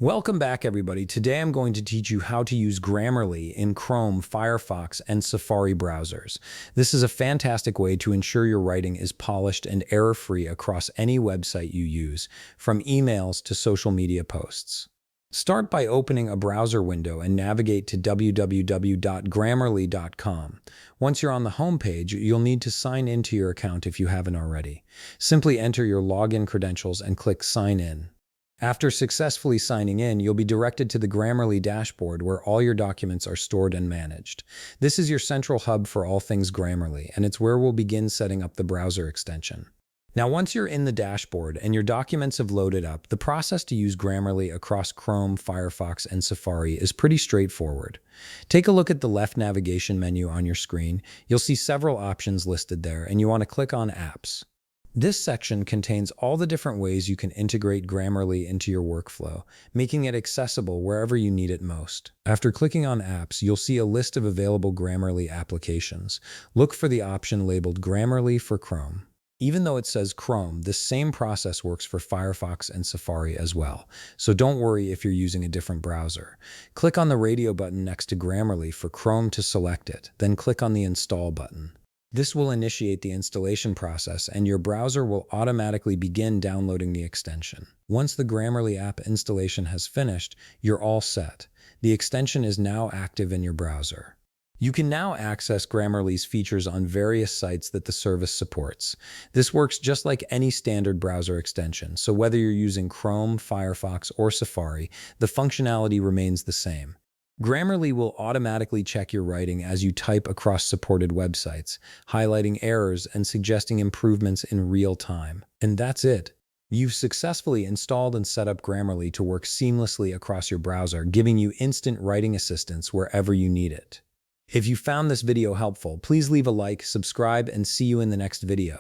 Welcome back, everybody. Today I'm going to teach you how to use Grammarly in Chrome, Firefox, and Safari browsers. This is a fantastic way to ensure your writing is polished and error-free across any website you use, from emails to social media posts. Start by opening a browser window and navigate to www.grammarly.com. Once you're on the home page, you'll need to sign into your account if you haven't already. Simply enter your login credentials and click Sign In. After successfully signing in, you'll be directed to the Grammarly dashboard where all your documents are stored and managed. This is your central hub for all things Grammarly, and it's where we'll begin setting up the browser extension. Now, once you're in the dashboard and your documents have loaded up, the process to use Grammarly across Chrome, Firefox, and Safari is pretty straightforward. Take a look at the left navigation menu on your screen. You'll see several options listed there, and you want to click on Apps. This section contains all the different ways you can integrate Grammarly into your workflow, making it accessible wherever you need it most. After clicking on Apps, you'll see a list of available Grammarly applications. Look for the option labeled Grammarly for Chrome. Even though it says Chrome, this same process works for Firefox and Safari as well, so don't worry if you're using a different browser. Click on the radio button next to Grammarly for Chrome to select it, then click on the Install button. This will initiate the installation process, and your browser will automatically begin downloading the extension. Once the Grammarly app installation has finished, you're all set. The extension is now active in your browser. You can now access Grammarly's features on various sites that the service supports. This works just like any standard browser extension, so whether you're using Chrome, Firefox, or Safari, the functionality remains the same. Grammarly will automatically check your writing as you type across supported websites, highlighting errors and suggesting improvements in real time. And that's it. You've successfully installed and set up Grammarly to work seamlessly across your browser, giving you instant writing assistance wherever you need it. If you found this video helpful, please leave a like, subscribe, and see you in the next video.